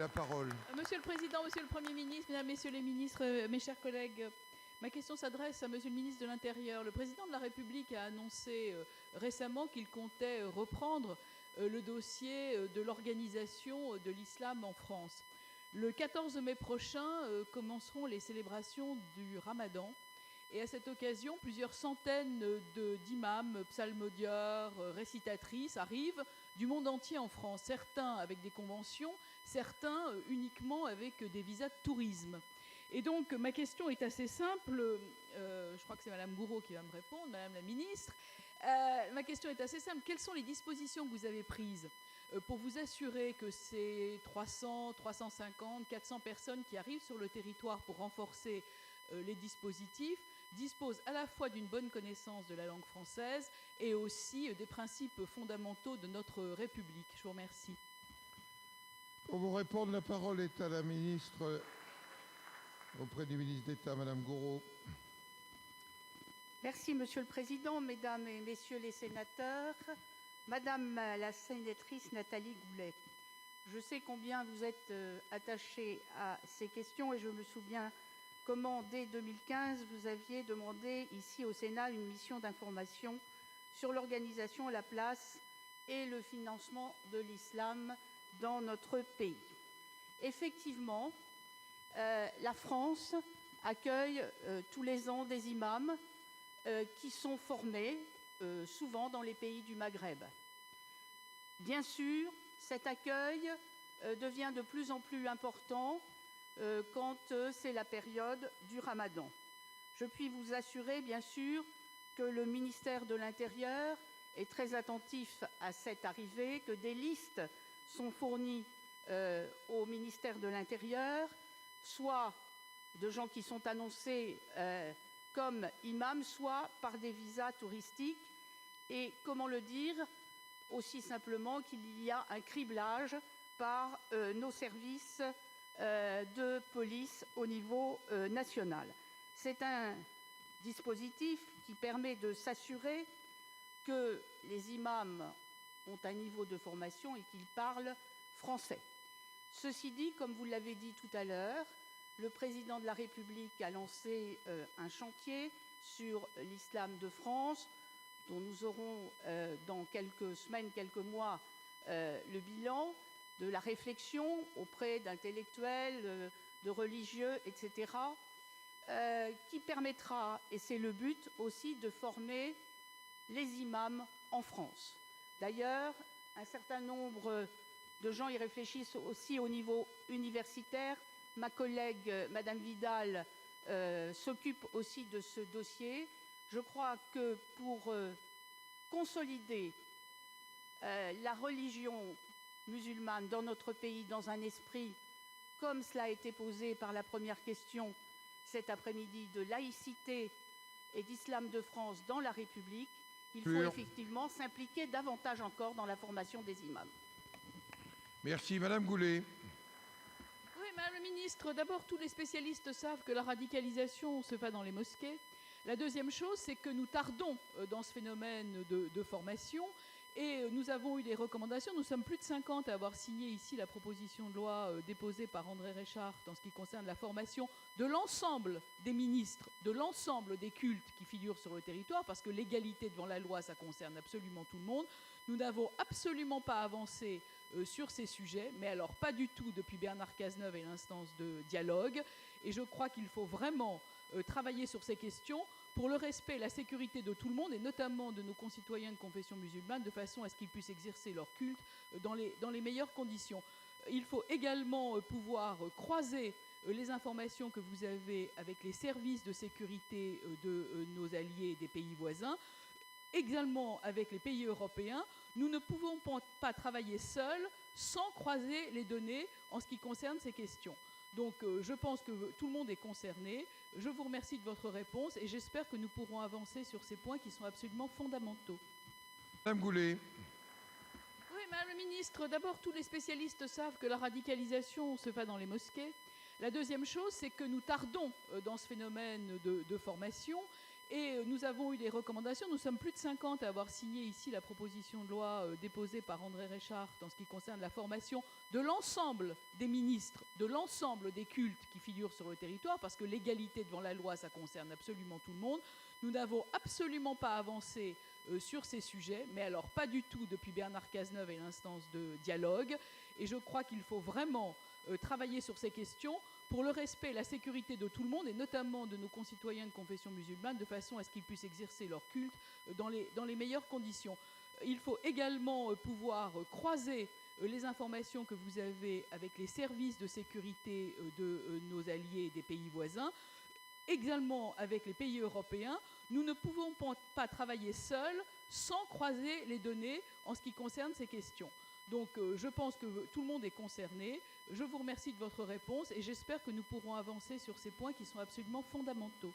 La parole. Monsieur le Président, Monsieur le Premier ministre, Mesdames, Messieurs les ministres, mes chers collègues, ma question s'adresse à Monsieur le ministre de l'Intérieur. Le Président de la République a annoncé récemment qu'il comptait reprendre le dossier de l'organisation de l'islam en France. Le 14 mai prochain commenceront les célébrations du Ramadan. Et à cette occasion, plusieurs centaines d'imams, psalmodieurs, récitatrices arrivent du monde entier en France. Certains avec des conventions, certains uniquement avec des visas de tourisme. Et donc, ma question est assez simple. Je crois que c'est Madame Gourault qui va me répondre, Madame la Ministre. Ma question est assez simple. Quelles sont les dispositions que vous avez prises pour vous assurer que ces 300, 350, 400 personnes qui arrivent sur le territoire pour renforcer les dispositifs disposent à la fois d'une bonne connaissance de la langue française et aussi des principes fondamentaux de notre République? Je vous remercie. Pour vous répondre, la parole est à la ministre auprès du ministre d'État, Madame Gourault. Merci, Monsieur le Président, Mesdames et Messieurs les sénateurs. Madame la sénatrice Nathalie Goulet, je sais combien vous êtes attachée à ces questions et je me souviens comment, dès 2015, vous aviez demandé ici au Sénat une mission d'information sur l'organisation, la place et le financement de l'islam dans notre pays. Effectivement, la France accueille tous les ans des imams qui sont formés souvent dans les pays du Maghreb. Bien sûr, cet accueil devient de plus en plus important quand c'est la période du Ramadan. Je puis vous assurer, bien sûr, que le ministère de l'Intérieur est très attentif à cette arrivée, que des listes sont fournies au ministère de l'Intérieur, soit de gens qui sont annoncés comme imams, soit par des visas touristiques. Et comment le dire? Aussi simplement qu'il y a un criblage par nos services de police au niveau national. C'est un dispositif qui permet de s'assurer que les imams ont un niveau de formation et qu'ils parlent français. Ceci dit, comme vous l'avez dit tout à l'heure, le président de la République a lancé un chantier sur l'islam de France, dont nous aurons dans quelques semaines, quelques mois, le bilan de la réflexion auprès d'intellectuels, de religieux, etc., qui permettra, et c'est le but aussi, de former les imams en France. D'ailleurs, un certain nombre de gens y réfléchissent aussi au niveau universitaire. Ma collègue, Madame Vidal, s'occupe aussi de ce dossier. Je crois que pour consolider la religion musulmane dans notre pays, dans un esprit, comme cela a été posé par la première question cet après-midi, de laïcité et d'islam de France dans la République, il faut effectivement s'impliquer davantage encore dans la formation des imams. Merci. Madame Goulet. Oui, Madame la Ministre, d'abord, tous les spécialistes savent que la radicalisation se fait dans les mosquées. La deuxième chose, c'est que nous tardons dans ce phénomène de formation et nous avons eu des recommandations. Nous sommes plus de 50 à avoir signé ici la proposition de loi déposée par André Reichardt en ce qui concerne la formation de l'ensemble des ministres, de l'ensemble des cultes qui figurent sur le territoire, parce que l'égalité devant la loi, ça concerne absolument tout le monde. Nous n'avons absolument pas avancé sur ces sujets, mais alors pas du tout depuis Bernard Cazeneuve et l'instance de dialogue. Et je crois qu'il faut vraiment travailler sur ces questions pour le respect et la sécurité de tout le monde, et notamment de nos concitoyens de confession musulmane, de façon à ce qu'ils puissent exercer leur culte dans les meilleures conditions. Il faut également pouvoir croiser les informations que vous avez avec les services de sécurité de nos alliés des pays voisins, également avec les pays européens. Nous ne pouvons pas travailler seuls sans croiser les données en ce qui concerne ces questions. Donc je pense que tout le monde est concerné. Je vous remercie de votre réponse et j'espère que nous pourrons avancer sur ces points qui sont absolument fondamentaux. Madame Goulet. Oui, Madame la Ministre, d'abord, tous les spécialistes savent que la radicalisation se fait dans les mosquées. La deuxième chose, c'est que nous tardons dans ce phénomène de formation Et nous avons eu des recommandations. Nous sommes plus de 50 à avoir signé ici la proposition de loi déposée par André Reichardt en ce qui concerne la formation de l'ensemble des ministres, de l'ensemble des cultes qui figurent sur le territoire, parce que l'égalité devant la loi, ça concerne absolument tout le monde. Nous n'avons absolument pas avancé sur ces sujets, mais alors pas du tout depuis Bernard Cazeneuve et l'instance de dialogue. Et je crois qu'il faut vraiment travailler sur ces questions pour le respect et la sécurité de tout le monde, et notamment de nos concitoyens de confession musulmane, de façon à ce qu'ils puissent exercer leur culte dans les meilleures conditions. Il faut également pouvoir croiser les informations que vous avez avec les services de sécurité de nos alliés et des pays voisins, également avec les pays européens. Nous ne pouvons pas travailler seuls sans croiser les données en ce qui concerne ces questions. Donc je pense que tout le monde est concerné. Je vous remercie de votre réponse et j'espère que nous pourrons avancer sur ces points qui sont absolument fondamentaux.